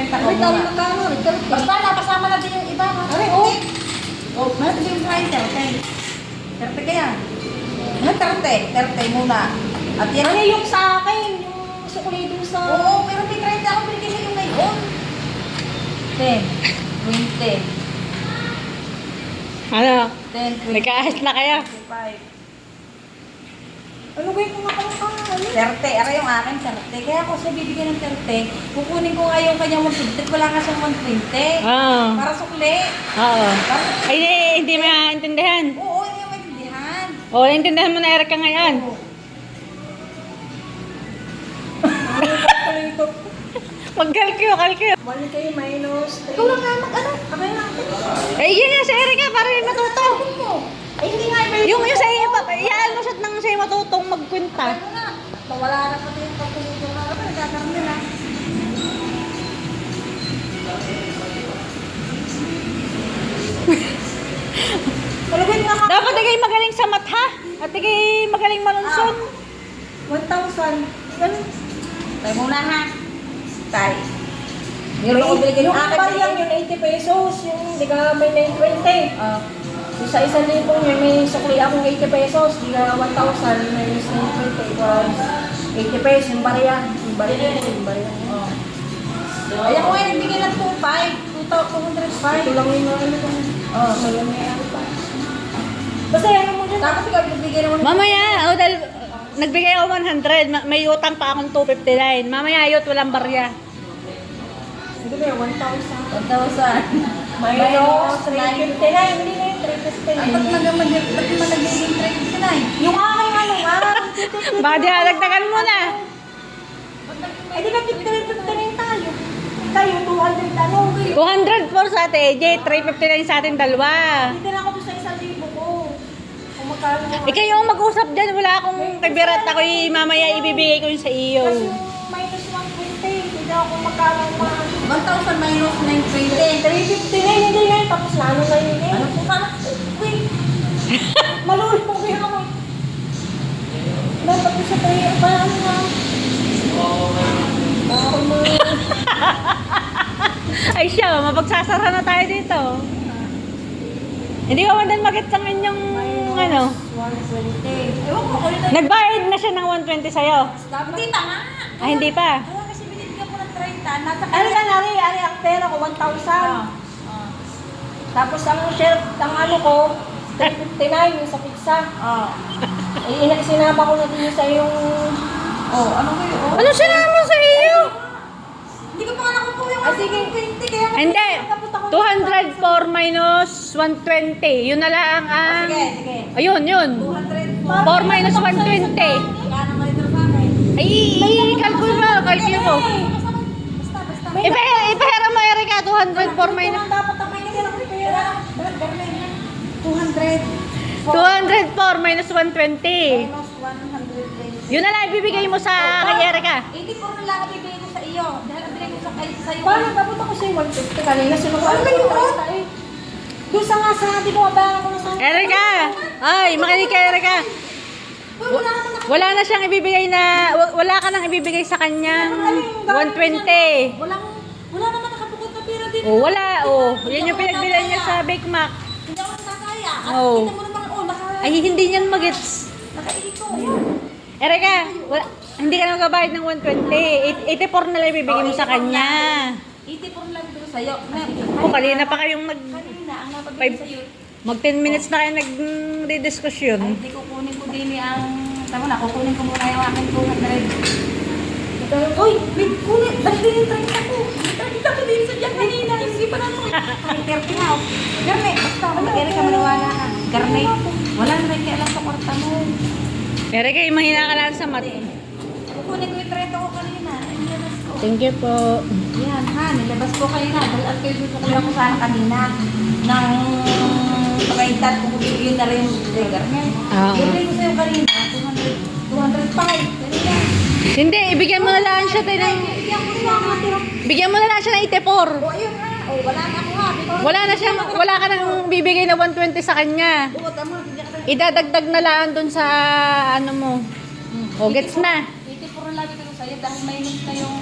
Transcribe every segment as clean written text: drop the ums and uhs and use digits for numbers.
ibenta ko Ay, dami muna. magkano. Basta napasama na din yung iba. Aray, oh. Oh, mas yung price, 30. 30 kaya. Ano 30 muna. At yan. Ano yung sa akin? Yung sukuli dun sa... Oo, pero may 30 ako binigay sa yung ngayon. 10, 20, Ano? 10, 20, Nagkaahit na kayo? 25. Ano ba yung ano? 30, aray yung akin 30. Kaya ako siya bibigyan ng 30. Kukunin ko nga yung kanyang 120. Wala nga siyang 120. Oo. Para sukli. Oo. Para Ay, hindi maintindihan. Oo, hindi mo maintindihan. Oo, naintindihan mo na Erica ngayon. Oo. Kalkyo. 1K minus 3. Ikaw lang nga mag-ano? Kamay natin. Eh, yun nga sa Erica, para yung matuto. Ay, hindi nga iba Yung sa iyo, iyaan mo siya nang sa'yo matutong magkwenta. Ano na? Wala na pati yung pagkulitin na. Ano, nagkakaroon nila. Talagay nga ka. Dapat ikay magaling sa matha. At ikay magaling malunson. 1,000. Ganun. Tayo muna ha. Tayo. Yung yung parang yung 80 pesos, yung di ka may 920. Ah, Yung sa 1,000 yun, may sukli akong 80 pesos, di ka 1,000, may 920 equals 80 pesos, yung bariya. Yung bariya. oh. Ayan ko nga, nagbigay ng 2,500. 2,205. Ito lang yung ano ko. Oh. May ano pa. Basta yan mo dyan. Tapos ikaw nagbigay naman ng Mamaya, dahil nagbigay ako 100, may utang pa akong 259. Mamaya, ayot, walang barya. Hindi ba yung 1,000? 1,000. Minus 359, hindi na yung 359. Ba't mo nagiging 359? Yung aking ano nga. Baka dinadagdagan mo na. Eh di ba 59 tayo? Tayo 200 ano? 200 for sa ate AJ, 359 sa atin dalawa. Hindi na ako doon sa 1,000 ko. Kung magkano mo. Ikaw yung mag-usap dyan, wala akong kabirat ako mamaya ibibigay ko yun sa iyo. Kasi yung minus 120, hindi na ako magkano ma. 1,000 minus 920. 359, hindi na yun. Tapos na ano na yun eh. Ano po ka? Wait. Malulog mo kaya ako. Dapat ko sa 3, paano na? Bakit mo? Ay siya, mapagsasara na tayo dito. Hindi ko man din magit sa yung ano. 120. Ewan ko, ulit na. Nagbayad na siya ng 120 sa'yo. Hindi tama. Ah, hindi pa. Kaya kasi binibigyan ko ng 30. Nasa Ano ka nari? Ano ang pera ko? 1,000. Ah. Tapos ang share, ang ano ko, 359 yung sa pizza. Ah. Eh, sinama ko na din sa yung... Oh, ano ba yun? Oh. Ano sinama sa iyo? Hindi ko pa nga nakukuha yung Ah, sige. 20. Kaya nga. Hindi. 204 minus 120. Yun na lang ang... Sige, sige. Ayun, yun. 200. 4 minus 120. Kaya naman ito sa akin. Ay, kalkul mo, kalkul mo. Basta. Ipahera mo, Erika, 204 minus... Dapat ang may kanila ko pera. 200. 204 minus 120. Minus 120. Yun na lang ibibigay mo sa kay Erika. 84 na lang ang bibigay ko sa iyo. Dahil ang binigay ko sa sa'yo. Paano dapat ako sa 150 kanina? Sinukuha Ano ba yun? eh. Doon sa nga sa di ko abangan ko na sa... Erika! Ay, makinig ka, Erika. Uy, wala naman ako. Wala na siyang ibibigay na... Wala ka nang ibibigay sa kanya. 120. Wala naman nakabukod na pera din. Oh, wala. Oh, yan yung pinagbilan niya sa Bake Mac. Hindi ako nakakaya. At Oh. kita mo naman, Ay, hindi niyan magets. nakailito. Erika, hindi ka na magbabayad ng 120. 84 na lang ibibigay mo sa kanya. 84 lang ito sa'yo. O, kanina pa kayong Kanina, ang napabigay Five. sa'yo. mag 10 minutes na kayo nagre-discussion. Ay, hindi kukunin ko din ang... Tama na, kukunin ko muna yung aking 200. Uy, may kunin. Dahil din yung 30 ko. 30 ko din sa dyan kanina. Hindi pa naman. Ay, 30 na. Garne, basta. Mag-ere ka maniwala ka. Garne, wala na rin alam sa kwarta mo. Erika, mahina ka lang sa mat. Kukunin ko yung 30 ko kanina. Ay, nilabas ko. Thank you po. Yan ha, nilabas ko kanina. Dahil ang kayo gusto ko lang ko sana kanina. Nang pagkaitan ko yun na rin yung garne. Oo. Bibigay ko sa'yo kanina. 205. Kanina. Hindi, ibigyan mo na lang siya tayo ng... Bigyan mo na lang siya ng 84. O, ayun ha. O, wala na ako ha. Wala ka nang bibigay na 120 sa kanya. Oo, tama. Bigyan ka na. Idadagdag na lang dun sa ano mo. O, gets na. 84 lang ito sa'yo dahil may na yung...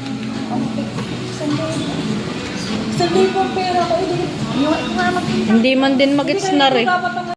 Isang libo ang pera ko. Hindi nga mag- Hindi man din magits na rin. Dapat ang